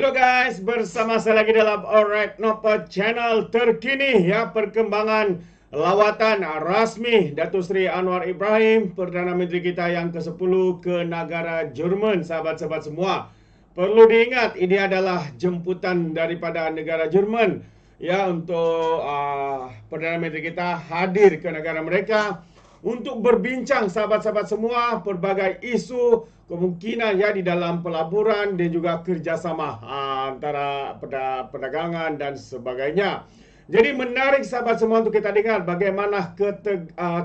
Hello guys, bersama saya lagi dalam Alright Nopa Channel terkini ya perkembangan lawatan rasmi Datuk Seri Anwar Ibrahim, Perdana Menteri kita yang ke-10 ke negara Jerman, sahabat-sahabat semua. Perlu diingat ini adalah jemputan daripada negara Jerman ya untuk Perdana Menteri kita hadir ke negara mereka untuk berbincang sahabat-sahabat semua pelbagai isu kemungkinan ya di dalam pelaburan dan juga kerjasama antara perdagangan dan sebagainya. Jadi menarik sahabat semua untuk kita dengar bagaimana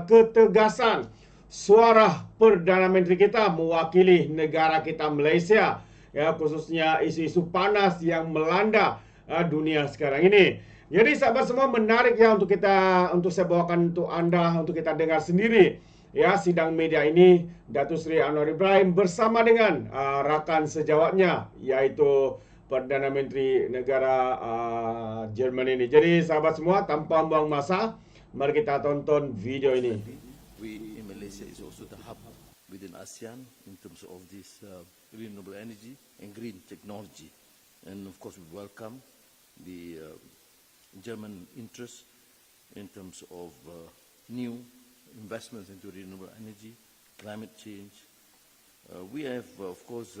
ketegasan suara Perdana Menteri kita mewakili negara kita Malaysia, ya khususnya isu-isu panas yang melanda dunia sekarang ini. Jadi sahabat semua menarik ya untuk saya bawakan untuk anda untuk kita dengar sendiri ya sidang media ini Datuk Seri Anwar Ibrahim bersama dengan rakan sejawatnya yaitu Perdana Menteri negara Jerman ini. Jadi sahabat semua tanpa buang masa mari kita tonton video ini. We in Malaysia is also the hub within ASEAN in terms of this renewable energy and green technology, and of course we welcome the German interest in terms of new investments into renewable energy, climate change. We have, of course,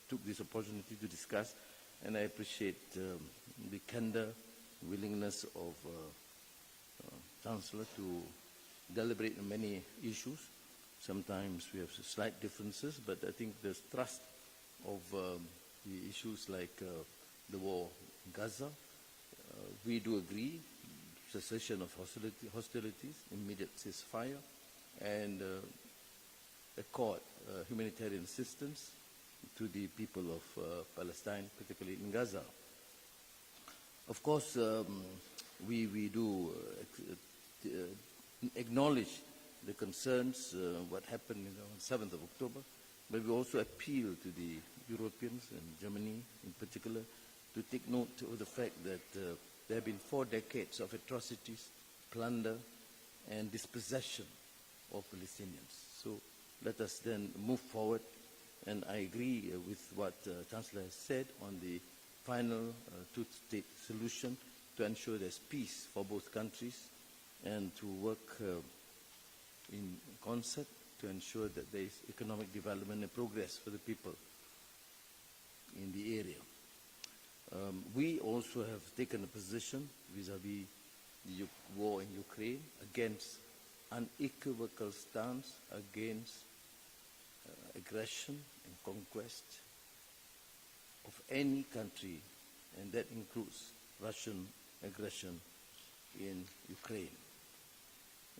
took this opportunity to discuss, and I appreciate the candor, willingness of Chancellor to deliberate on many issues. Sometimes we have slight differences, but I think there's trust of the issues like the war in Gaza. We do agree cessation of hostilities, immediate ceasefire, and accord humanitarian assistance to the people of Palestine, particularly in Gaza. Of course, we do acknowledge the concerns, what happened on 7th of October, but we also appeal to the Europeans and Germany in particular to take note of the fact that there have been 4 decades of atrocities, plunder, and dispossession of Palestinians. So let us then move forward, and I agree with what Chancellor has said on the final two-state solution to ensure there's peace for both countries and to work in concert to ensure that there is economic development and progress for the people in the area. We also have taken a position vis-à-vis the war in Ukraine against unequivocal stance against aggression and conquest of any country, and that includes Russian aggression in Ukraine,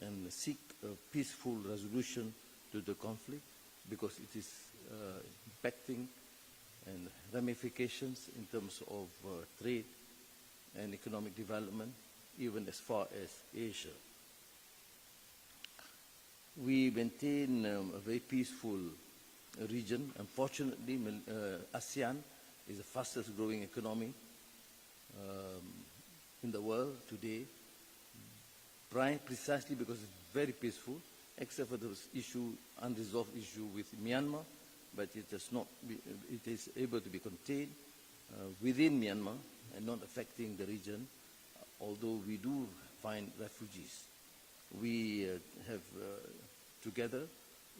and seek a peaceful resolution to the conflict because it is impacting and ramifications in terms of trade and economic development, even as far as Asia. We maintain a very peaceful region. Unfortunately, ASEAN is the fastest growing economy in the world today, precisely because it's very peaceful, except for the unresolved issue with Myanmar, but it is able to be contained within Myanmar and not affecting the region, although we do find refugees. We have together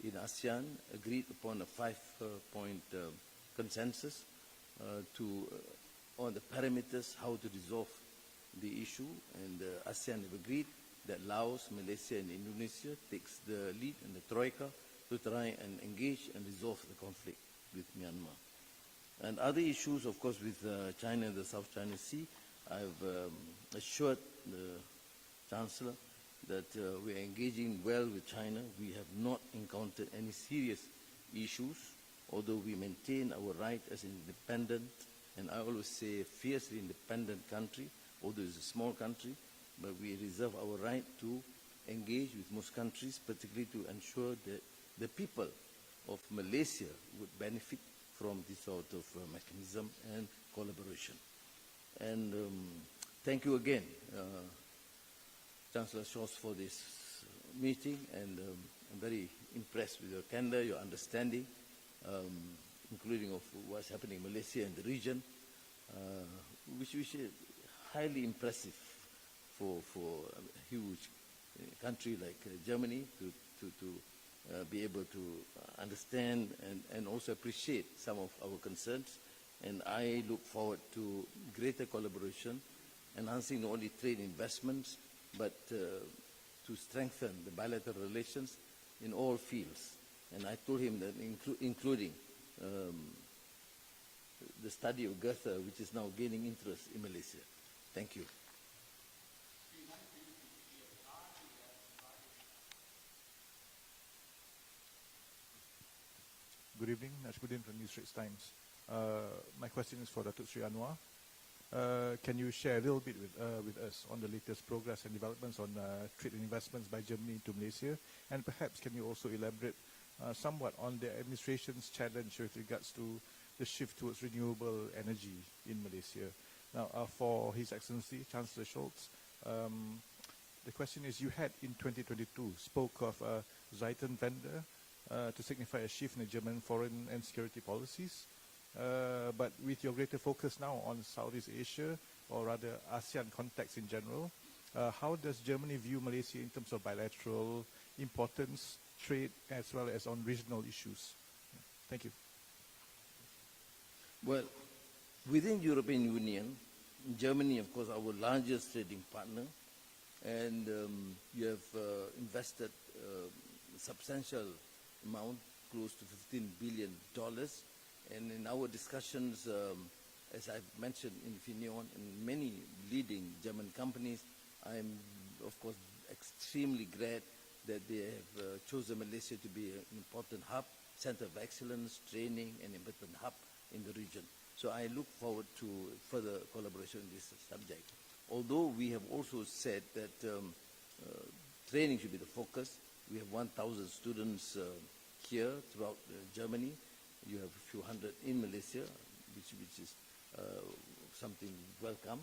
in ASEAN agreed upon a 5-point consensus on the parameters how to resolve the issue, and ASEAN have agreed that Laos, Malaysia and Indonesia takes the lead and the Troika to try and engage and resolve the conflict with Myanmar. And other issues, of course, with China and the South China Sea, I've assured the Chancellor that we are engaging well with China. We have not encountered any serious issues, although we maintain our right as an independent, and I always say a fiercely independent country, although it's a small country, but we reserve our right to engage with most countries, particularly to ensure that the people of Malaysia would benefit from this sort of mechanism and collaboration. And thank you again, Chancellor Scholz, for this meeting, and I'm very impressed with your candor, your understanding. including of what's happening in Malaysia and the region, which is highly impressive for a huge country like Germany to be able to understand and also appreciate some of our concerns. And I look forward to greater collaboration, enhancing not only trade investments, but to strengthen the bilateral relations in all fields. And I told him that including the study of Goethe, which is now gaining interest in Malaysia. Thank you. Good evening, Najmuddin from News Straits Times. My question is for Datuk Sri Anwar. Can you share a little bit with us on the latest progress and developments on trade and investments by Germany to Malaysia? And perhaps can you also elaborate somewhat on the administration's challenge with regards to the shift towards renewable energy in Malaysia? Now, for His Excellency, Canselor Scholz, the question is, you had in 2022 spoke of a Zeitenwende to signify a shift in the German foreign and security policies. But with your greater focus now on Southeast Asia, or rather ASEAN context in general, how does Germany view Malaysia in terms of bilateral importance, trade, as well as on regional issues? Thank you. Well, within European Union, Germany, of course, our largest trading partner, and you have invested a substantial amount, close to $15 billion. And in our discussions, as I've mentioned in Finion and many leading German companies, I'm, of course, extremely glad that they have chosen Malaysia to be an important hub, center of excellence, training, and important hub in the region. So I look forward to further collaboration in this subject. Although we have also said that training should be the focus. We have 1,000 students here throughout Germany. You have a few hundred in Malaysia, which is something welcome.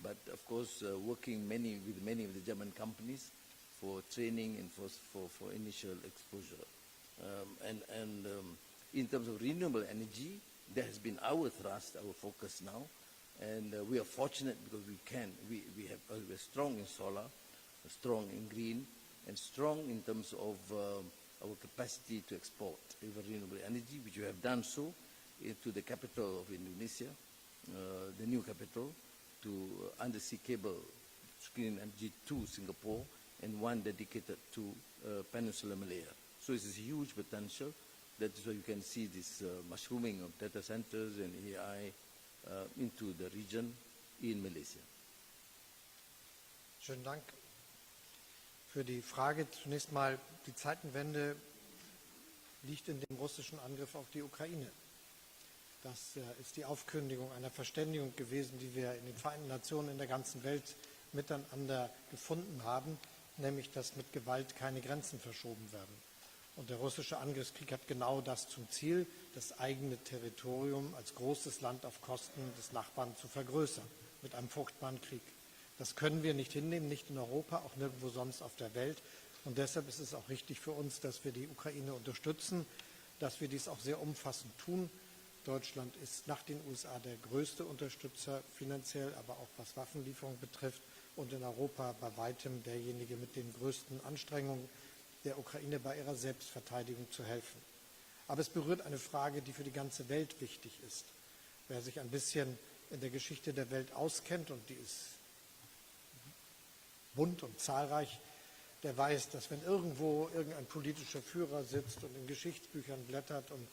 But of course, working with many of the German companies for training and for initial exposure. In terms of renewable energy, that has been our thrust, our focus now. And we are fortunate because we're strong in solar, strong in green, and strong in terms of our capacity to export renewable energy, which we have done so to the capital of Indonesia, the new capital, to undersea cable, Green Energy to Singapore, and one dedicated to Peninsula Malaya. So it's a huge potential. That is why you can see this mushrooming of data centers and AI into the region in Malaysia. Schönen Dank für die Frage. Zunächst mal, die Zeitenwende liegt in dem russischen Angriff auf die Ukraine. Das ist die Aufkündigung einer Verständigung gewesen, die wir in den Vereinten Nationen in der ganzen Welt miteinander gefunden haben, nämlich dass mit Gewalt keine Grenzen verschoben werden. Und der russische Angriffskrieg hat genau das zum Ziel, das eigene Territorium als großes Land auf Kosten des Nachbarn zu vergrößern, mit einem furchtbaren Krieg. Das können wir nicht hinnehmen, nicht in Europa, auch nirgendwo sonst auf der Welt. Und deshalb ist es auch richtig für uns, dass wir die Ukraine unterstützen, dass wir dies auch sehr umfassend tun. Deutschland ist nach den USA der größte Unterstützer, finanziell, aber auch was Waffenlieferung betrifft, und in Europa bei weitem derjenige mit den größten Anstrengungen, der Ukraine bei ihrer Selbstverteidigung zu helfen. Aber es berührt eine Frage, die für die ganze Welt wichtig ist. Wer sich ein bisschen in der Geschichte der Welt auskennt, und die ist bunt und zahlreich, der weiß, dass wenn irgendwo irgendein politischer Führer sitzt und in Geschichtsbüchern blättert und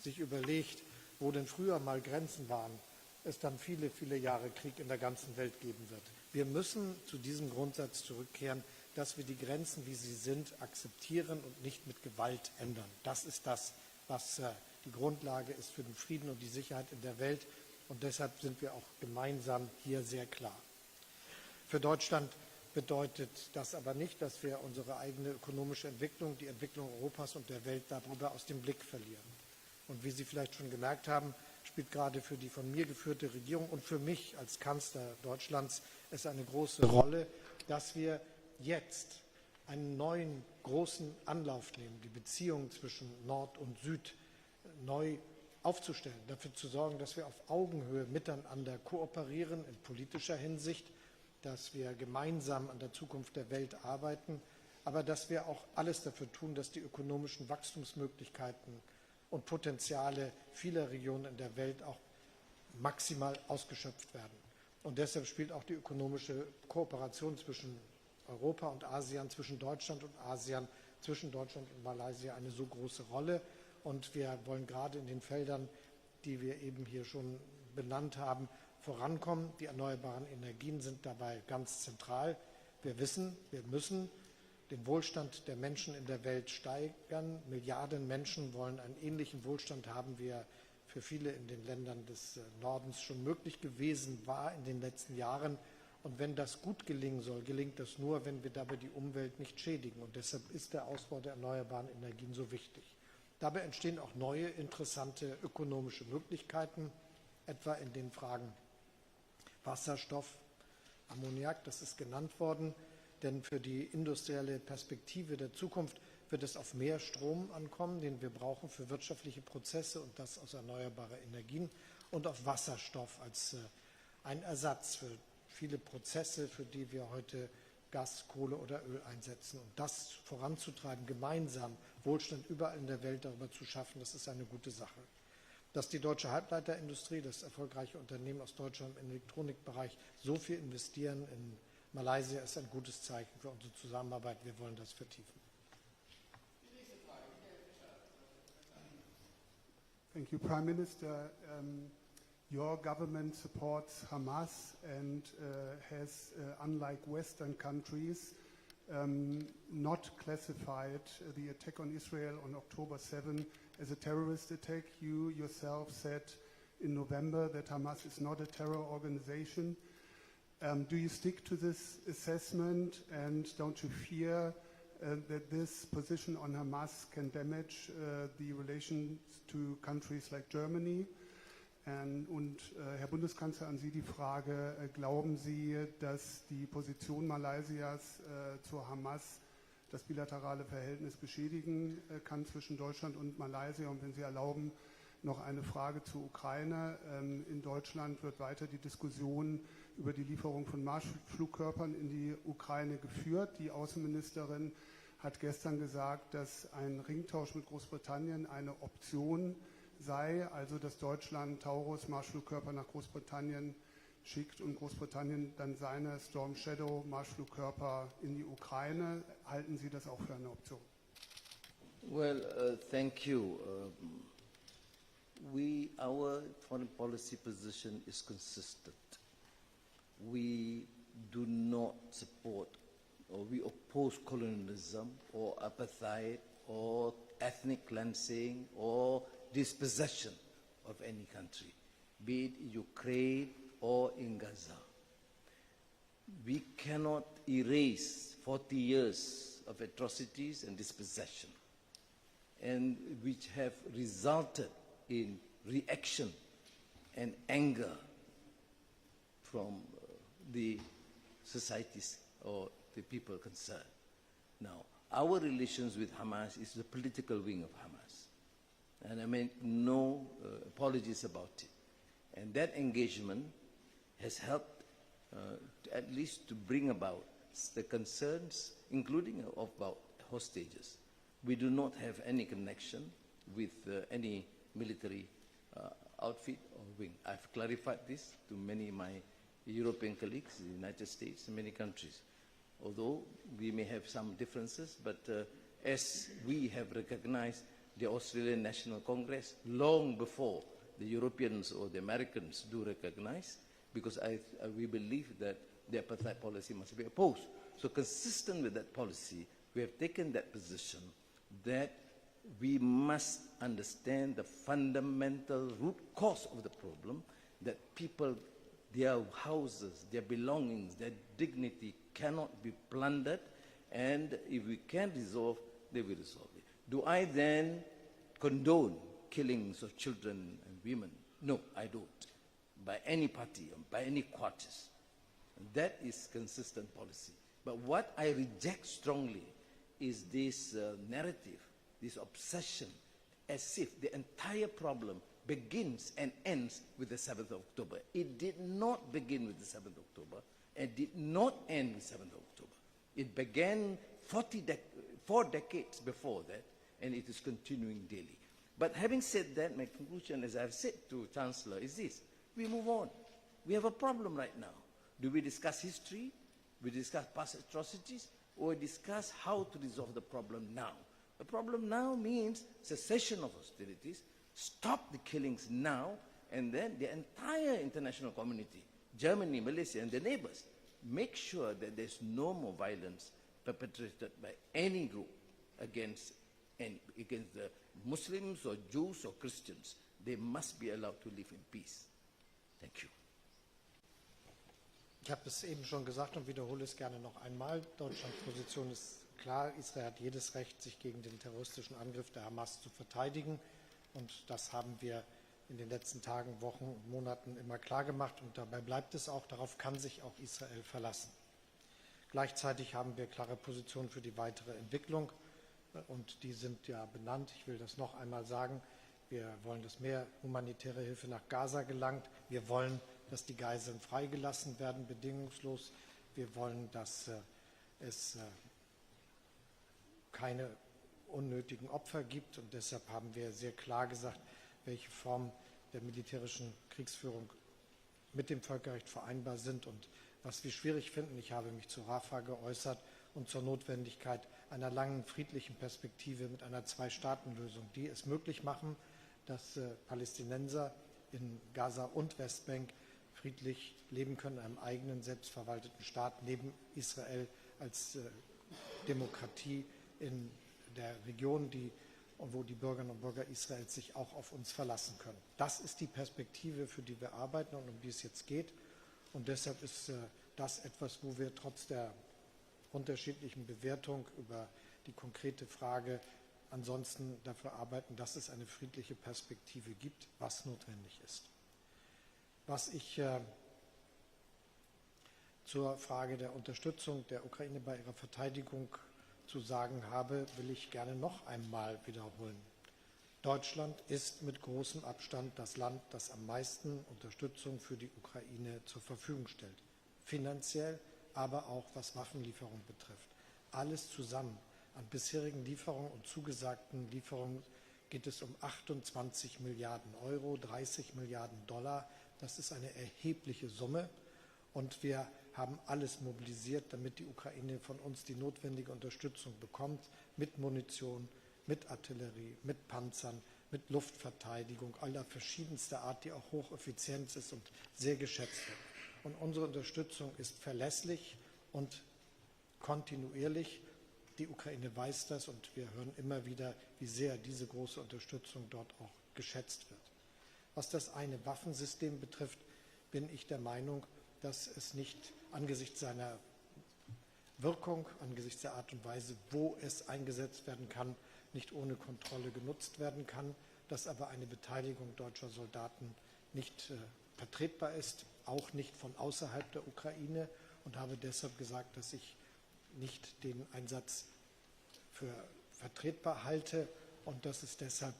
sich überlegt, wo denn früher mal Grenzen waren, es dann viele, viele Jahre Krieg in der ganzen Welt geben wird. Wir müssen zu diesem Grundsatz zurückkehren, dass wir die Grenzen, wie sie sind, akzeptieren und nicht mit Gewalt ändern. Das ist das, was die Grundlage ist für den Frieden und die Sicherheit in der Welt. Und deshalb sind wir auch gemeinsam hier sehr klar. Für Deutschland bedeutet das aber nicht, dass wir unsere eigene ökonomische Entwicklung, die Entwicklung Europas und der Welt darüber aus dem Blick verlieren. Und wie Sie vielleicht schon gemerkt haben, spielt gerade für die von mir geführte Regierung und für mich als Kanzler Deutschlands es eine große Rolle, dass wir jetzt einen neuen großen Anlauf nehmen, die Beziehungen zwischen Nord und Süd neu aufzustellen, dafür zu sorgen, dass wir auf Augenhöhe miteinander kooperieren in politischer Hinsicht, dass wir gemeinsam an der Zukunft der Welt arbeiten, aber dass wir auch alles dafür tun, dass die ökonomischen Wachstumsmöglichkeiten und Potenziale vieler Regionen in der Welt auch maximal ausgeschöpft werden. Und deshalb spielt auch die ökonomische Kooperation zwischen Europa und ASEAN, zwischen Deutschland und ASEAN, zwischen Deutschland und Malaysia eine so große Rolle. Und wir wollen gerade in den Feldern, die wir eben hier schon benannt haben, vorankommen. Die erneuerbaren Energien sind dabei ganz zentral. Wir wissen, wir müssen den Wohlstand der Menschen in der Welt steigern. Milliarden Menschen wollen einen ähnlichen Wohlstand haben, wie er für viele in den Ländern des Nordens schon möglich gewesen war in den letzten Jahren. Und wenn das gut gelingen soll, gelingt das nur, wenn wir dabei die Umwelt nicht schädigen. Und deshalb ist der Ausbau der erneuerbaren Energien so wichtig. Dabei entstehen auch neue, interessante ökonomische Möglichkeiten, etwa in den Fragen Wasserstoff, Ammoniak, das ist genannt worden. Denn für die industrielle Perspektive der Zukunft wird es auf mehr Strom ankommen, den wir brauchen für wirtschaftliche Prozesse und das aus erneuerbaren Energien und auf Wasserstoff als ein Ersatz für viele Prozesse, für die wir heute Gas, Kohle oder Öl einsetzen. Und das voranzutreiben, gemeinsam Wohlstand überall in der Welt darüber zu schaffen, das ist eine gute Sache. Dass die deutsche Halbleiterindustrie, das erfolgreiche Unternehmen aus Deutschland im Elektronikbereich, so viel investieren in Malaysia, ist ein gutes Zeichen für unsere Zusammenarbeit. Wir wollen das vertiefen. Thank you, Prime Minister. Your government supports Hamas and has, unlike Western countries, not classified the attack on Israel on October 7 as a terrorist attack. You yourself said in November that Hamas is not a terror organization. Do you stick to this assessment, and don't you fear that this position on Hamas can damage the relations to countries like Germany? Und Herr Bundeskanzler, an Sie die Frage, glauben Sie, dass die Position Malaysias zur Hamas das bilaterale Verhältnis beschädigen kann zwischen Deutschland und Malaysia? Und wenn Sie erlauben, noch eine Frage zur Ukraine. In Deutschland wird weiter die Diskussion über die Lieferung von Marschflugkörpern in die Ukraine geführt. Die Außenministerin hat gestern gesagt, dass ein Ringtausch mit Großbritannien eine Option sei, also dass Deutschland Taurus Marschflugkörper nach Großbritannien schickt und Großbritannien dann seine Storm Shadow Marschflugkörper in die Ukraine. Halten Sie das auch für eine Option? Well, thank you. Our foreign policy position is consistent. We do not support or we oppose colonialism or apartheid or ethnic cleansing or dispossession of any country, be it Ukraine or in Gaza. We cannot erase 40 years of atrocities and dispossession, and which have resulted in reaction and anger from the societies or the people concerned. Now, our relations with Hamas is the political wing of Hamas, and I make no apologies about it. And that engagement has helped at least to bring about the concerns, including about hostages. We do not have any connection with any military outfit or wing. I've clarified this to many of my European colleagues in the United States and many countries. Although we may have some differences, but as we have recognized the Australian National Congress long before the Europeans or the Americans do recognize, because we believe that the apartheid policy must be opposed. So consistent with that policy, we have taken that position that we must understand the fundamental root cause of the problem, that people, their houses, their belongings, their dignity cannot be plundered, and if we can resolve, they will resolve it. Do I then condone killings of children and women? No, I don't. By any party, by any quarters. That is consistent policy. But what I reject strongly is this narrative, this obsession, as if the entire problem begins and ends with the 7th of October. It did not begin with the 7th of October and did not end with 7th of October. It began 4 decades before that, and it is continuing daily. But having said that, my conclusion, as I've said to Chancellor, is this. We move on. We have a problem right now. Do we discuss history? We discuss past atrocities? Or discuss how to resolve the problem now? The problem now means cessation of hostilities, stop the killings now, and then the entire international community, Germany, Malaysia, and the neighbors, make sure that there's no more violence perpetrated by any group against the Muslims or Jews or Christians. They must be allowed to live in peace. Thank you. Ich habe es eben schon gesagt und wiederhole es gerne noch einmal. Deutschlands Position ist klar. Israel hat jedes Recht, sich gegen den terroristischen Angriff der Hamas zu verteidigen. Und das haben wir in den letzten Tagen, Wochen und Monaten immer klar gemacht. Und dabei bleibt es auch. Darauf kann sich auch Israel verlassen. Gleichzeitig haben wir klare Positionen für die weitere Entwicklung. Und die sind ja benannt. Ich will das noch einmal sagen. Wir wollen, dass mehr humanitäre Hilfe nach Gaza gelangt. Wir wollen, dass die Geiseln freigelassen werden, bedingungslos. Wir wollen, dass es keine unnötigen Opfer gibt. Und deshalb haben wir sehr klar gesagt, welche Formen der militärischen Kriegsführung mit dem Völkerrecht vereinbar sind und was wir schwierig finden. Ich habe mich zur Rafah geäußert und zur Notwendigkeit einer langen friedlichen Perspektive mit einer Zwei-Staaten-Lösung, die es möglich machen, dass Palästinenser in Gaza und Westbank friedlich leben können, in einem eigenen, selbstverwalteten Staat, neben Israel als Demokratie in der Region, wo die Bürgerinnen und Bürger Israels sich auch auf uns verlassen können. Das ist die Perspektive, für die wir arbeiten und um die es jetzt geht. Und deshalb ist das etwas, wo wir trotz der unterschiedlichen Bewertung über die konkrete Frage ansonsten dafür arbeiten, dass es eine friedliche Perspektive gibt, was notwendig ist. Was ich zur Frage der Unterstützung der Ukraine bei ihrer Verteidigung zu sagen habe, will ich gerne noch einmal wiederholen. Deutschland ist mit großem Abstand das Land, das am meisten Unterstützung für die Ukraine zur Verfügung stellt. Finanziell, aber auch was Waffenlieferungen betrifft. Alles zusammen an bisherigen Lieferungen und zugesagten Lieferungen geht es um 28 Milliarden Euro, 30 Milliarden Dollar. Das ist eine erhebliche Summe und wir haben alles mobilisiert, damit die Ukraine von uns die notwendige Unterstützung bekommt, mit Munition, mit Artillerie, mit Panzern, mit Luftverteidigung aller verschiedenster Art, die auch hocheffizient ist und sehr geschätzt wird. Und unsere Unterstützung ist verlässlich und kontinuierlich. Die Ukraine weiß das und wir hören immer wieder, wie sehr diese große Unterstützung dort auch geschätzt wird. Was das eine Waffensystem betrifft, bin ich der Meinung, dass es nicht angesichts seiner Wirkung, angesichts der Art und Weise, wo es eingesetzt werden kann, nicht ohne Kontrolle genutzt werden kann, dass aber eine Beteiligung deutscher Soldaten nicht vertretbar ist, auch nicht von außerhalb der Ukraine und habe deshalb gesagt, dass ich nicht den Einsatz für vertretbar halte und dass es deshalb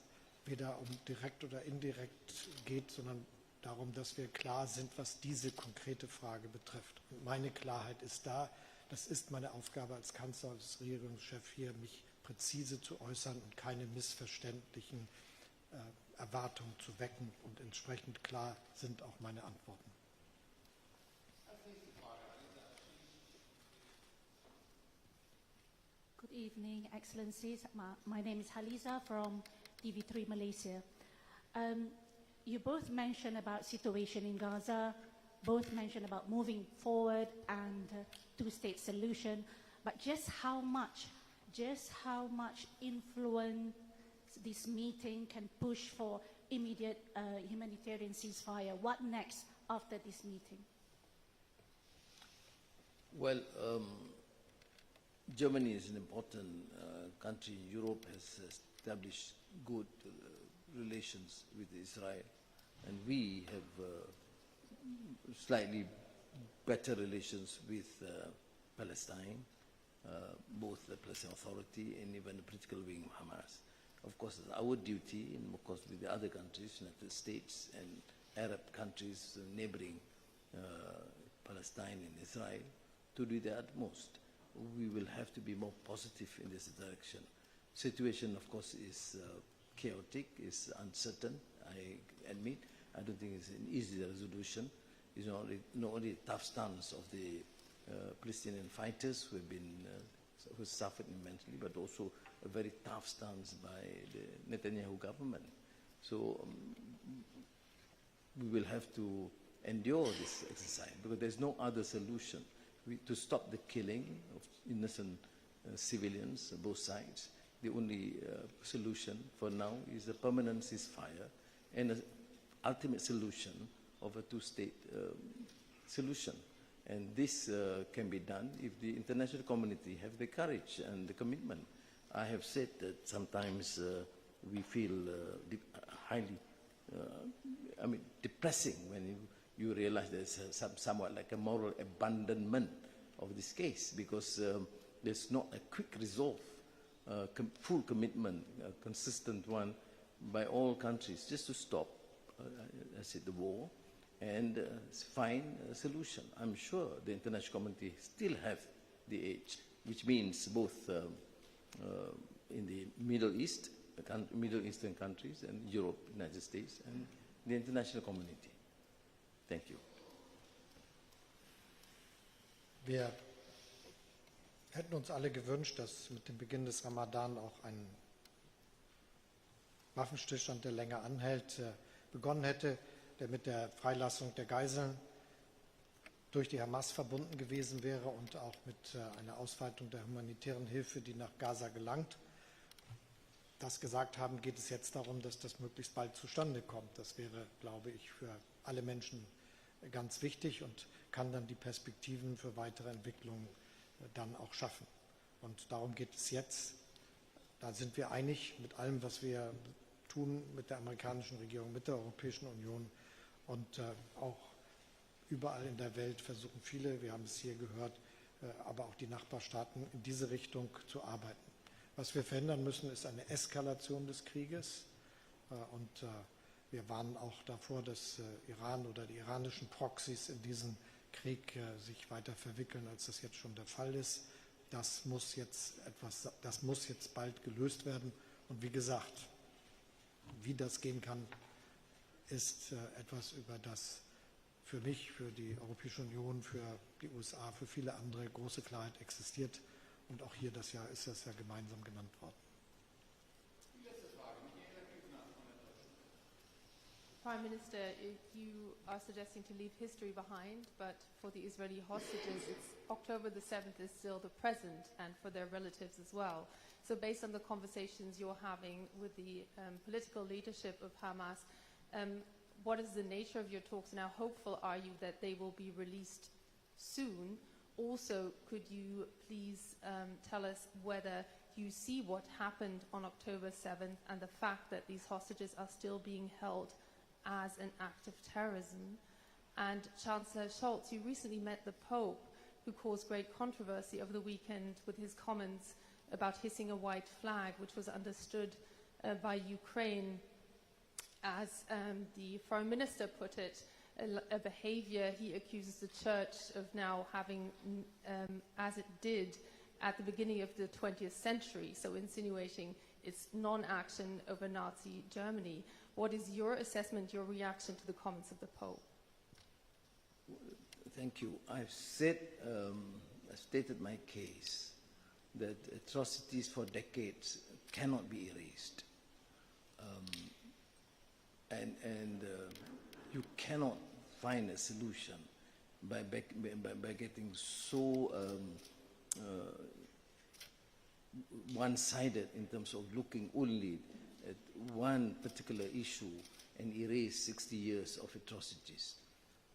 weder um direkt oder indirekt geht, sondern darum, dass wir klar sind, was diese konkrete Frage betrifft. Und meine Klarheit ist da. Das ist meine Aufgabe als Kanzler, als Regierungschef hier, mich präzise zu äußern und keine missverständlichen Erwartungen zu wecken. Und entsprechend klar sind auch meine Antworten. Good evening, Excellencies. My name is Haliza from TV3 Malaysia. You both mentioned about situation in Gaza, both mentioned about moving forward and two-state solution, but just how much influence this meeting can push for immediate humanitarian ceasefire? What next after this meeting? Well, Germany is an important country. Europe has established good relations with Israel, and we have slightly better relations with Palestine, both the Palestinian Authority and even the political wing of Hamas. of course, it's our duty, and of course with the other countries, United States and Arab countries neighboring Palestine and Israel, to do the utmost. We will have to be more positive in this direction. Situation, of course, is chaotic, is uncertain, I admit. I don't think it's an easy resolution. It's not only a tough stance of the Palestinian fighters who have been who suffered immensely, but also a very tough stance by the Netanyahu government. So we will have to endure this exercise because there's no other solution to stop the killing of innocent civilians on both sides. The only solution for now is a permanent ceasefire and an ultimate solution of a two-state solution. And this can be done if the international community have the courage and the commitment. I have said that sometimes we feel highly, depressing when you realize there's somewhat like a moral abandonment of this case because there's not a quick resolve, full commitment, a consistent one by all countries just to stop, the war and find a solution. I'm sure the international community still have the edge, which means both in the Middle East, Middle Eastern countries, and Europe, United States, and the international community. Thank you. Wir hätten uns alle gewünscht, dass mit dem Beginn des Ramadan auch ein Waffenstillstand, der länger anhält, begonnen hätte, der mit der Freilassung der Geiseln durch die Hamas verbunden gewesen wäre und auch mit einer Ausweitung der humanitären Hilfe, die nach Gaza gelangt. Das gesagt haben, geht es jetzt darum, dass das möglichst bald zustande kommt. Das wäre, glaube ich, für alle Menschen ganz wichtig und kann dann die Perspektiven für weitere Entwicklungen dann auch schaffen. Und darum geht es jetzt. Da sind wir einig mit allem, was wir tun, mit der amerikanischen Regierung, mit der Europäischen Union und auch überall in der Welt versuchen viele, wir haben es hier gehört, aber auch die Nachbarstaaten in diese Richtung zu arbeiten. Was wir verhindern müssen, ist eine Eskalation des Krieges und wir warnen auch davor, dass Iran oder die iranischen Proxys in diesen Krieg sich weiter verwickeln, als das jetzt schon der Fall ist. Das muss jetzt bald gelöst werden. Und wie gesagt, wie das gehen kann, ist etwas, über das für mich, für die Europäische Union, für die USA, für viele andere große Klarheit existiert. Und auch hier ist das ja gemeinsam genannt worden. Prime Minister, you are suggesting to leave history behind, but for the Israeli hostages, October the 7th is still the present, and for their relatives as well. So based on the conversations you're having with the political leadership of Hamas, what is the nature of your talks, and how hopeful are you that they will be released soon? Also, could you please tell us whether you see what happened on October 7th and the fact that these hostages are still being held as an act of terrorism? And Chancellor Scholz, you recently met the Pope, who caused great controversy over the weekend with his comments about hissing a white flag, which was understood by Ukraine as the Foreign Minister put it, a behavior he accuses the Church of now having as it did at the beginning of the 20th century, so insinuating its non-action over Nazi Germany. What is your assessment, your reaction to the comments of the Pope? Thank you. I've stated my case that atrocities for decades cannot be erased. You cannot find a solution by getting so one-sided in terms of looking only at one particular issue and erase 60 years of atrocities.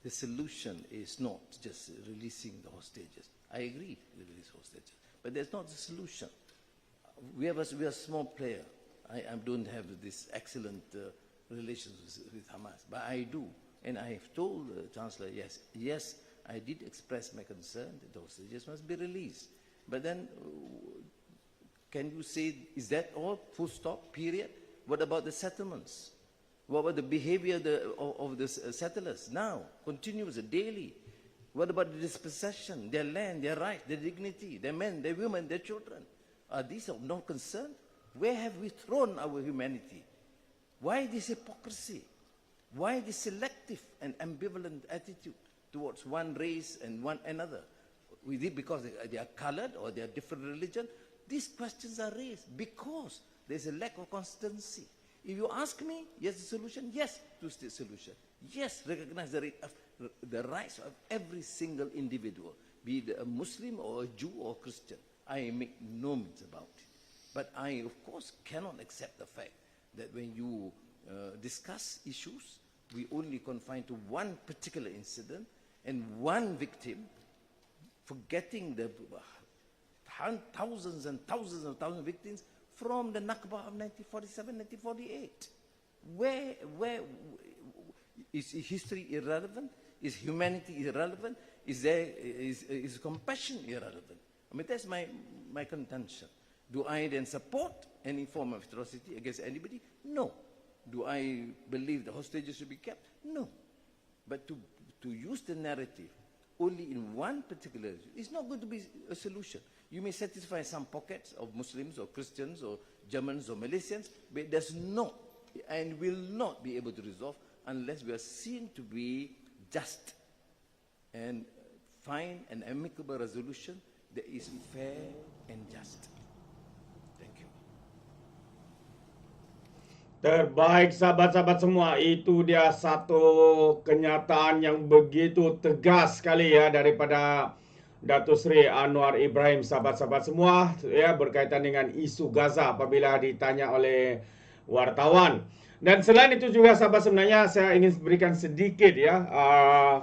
The solution is not just releasing the hostages. I agree with release hostages, but that's not the solution. We are a small player. I don't have this excellent relations with Hamas, but I do. And I have told the Chancellor, yes, I did express my concern that the hostages must be released. But then Can you say, is that all? Full stop, period? What about the settlements? What about the behavior of the settlers now, continuous, daily? What about the dispossession, their land, their rights, their dignity, their men, their women, their children? Are these of no concern? Where have we thrown our humanity? Why this hypocrisy? Why this selective and ambivalent attitude towards one race and one another? Is it because they are colored or they are different religion? These questions are raised because there's a lack of consistency. If you ask me, yes, the solution, yes, two-state solution. Yes, recognize the rights of every single individual, be it a Muslim or a Jew or a Christian. I make no means about it. But I, of course, cannot accept the fact that when you discuss issues, we only confine to one particular incident and one victim, forgetting the thousands and thousands of victims from the Nakba of 1947, 1948. Where is history irrelevant? Is humanity irrelevant? Is compassion irrelevant? I mean, that's my contention. Do I then support any form of atrocity against anybody? No. Do I believe the hostages should be kept? No. But to use the narrative only in one particular issue is not going to be a solution. You may satisfy some pockets of Muslims or Christians or Germans or Malaysians, but it does not and will not be able to resolve unless we are seen to be just and find an amicable resolution that is fair and just. Thank you. Terbaik sahabat-sahabat semua, itu dia satu kenyataan yang begitu tegas sekali ya daripada Datuk Seri Anwar Ibrahim, sahabat-sahabat semua, ya, berkaitan dengan isu Gaza apabila ditanya oleh wartawan. Dan selain itu juga sahabat, sebenarnya saya ingin berikan sedikit ya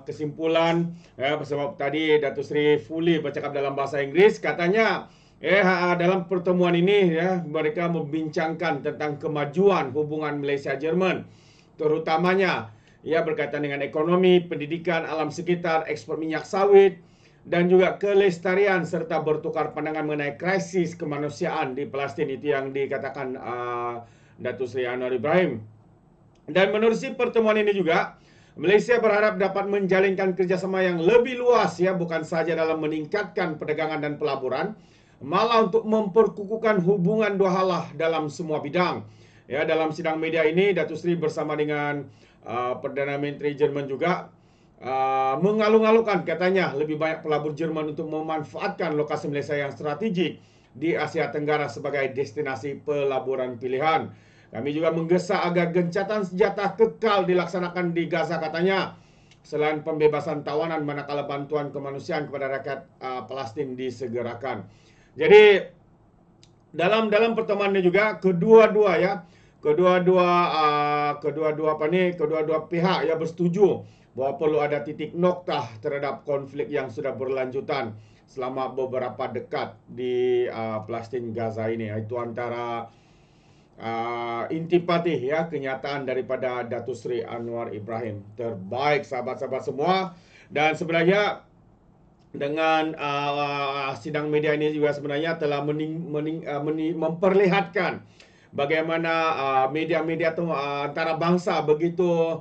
kesimpulan ya, sebab tadi Datuk Seri fully bercakap dalam bahasa Inggris. Katanya dalam pertemuan ini ya, mereka membincangkan tentang kemajuan hubungan Malaysia-Jerman, terutamanya ya berkaitan dengan ekonomi, pendidikan, alam sekitar, ekspor minyak sawit, dan juga kelestarian serta bertukar pandangan mengenai krisis kemanusiaan di Palestin. Itu yang dikatakan Datuk Seri Anwar Ibrahim. Dan menerusi pertemuan ini juga, Malaysia berharap dapat menjalinkan kerjasama yang lebih luas ya, bukan saja dalam meningkatkan perdagangan dan pelaburan, malah untuk memperkukuhkan hubungan dua halah dalam semua bidang. Ya, dalam sidang media ini Datuk Seri bersama dengan Perdana Menteri Jerman juga mengalu-alukan katanya lebih banyak pelabur Jerman untuk memanfaatkan lokasi Malaysia yang strategik di Asia Tenggara sebagai destinasi pelaburan pilihan. Kami juga menggesa agar gencatan senjata kekal dilaksanakan di Gaza katanya, selain pembebasan tawanan manakala bantuan kemanusiaan kepada rakyat Palestin disegerakan. Jadi dalam pertemuan ini juga kedua-dua pihak ya bersetuju bahawa perlu ada titik noktah terhadap konflik yang sudah berlanjutan selama beberapa dekad di Palestin Gaza ini. Itu antara intipati ya, kenyataan daripada Datuk Seri Anwar Ibrahim. Terbaik sahabat-sahabat semua. Dan sebenarnya dengan sidang media ini juga sebenarnya telah memperlihatkan bagaimana media-media antara bangsa begitu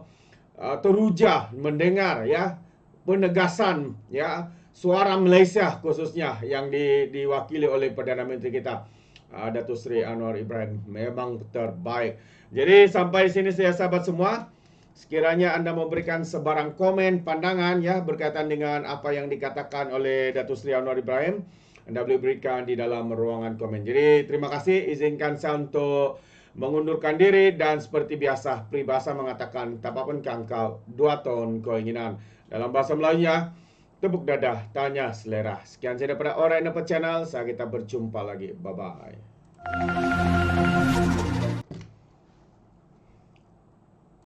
teruja mendengar ya penegasan ya suara Malaysia khususnya yang diwakili oleh Perdana Menteri kita Datuk Seri Anwar Ibrahim. Memang terbaik. Jadi sampai sini saya sahabat semua, sekiranya anda memberikan sebarang komen, pandangan ya berkaitan dengan apa yang dikatakan oleh Datuk Seri Anwar Ibrahim, anda boleh berikan di dalam ruangan komen. Jadi terima kasih, izinkan saya untuk mengundurkan diri, dan seperti biasa peribahasa mengatakan tak apa pun kangkau, 2 ton keinginan. Dalam bahasa Melayunya, tepuk dadah, tanya selera. Sekian saya daripada Alright Dapat Channel, saya kita berjumpa lagi. Bye-bye.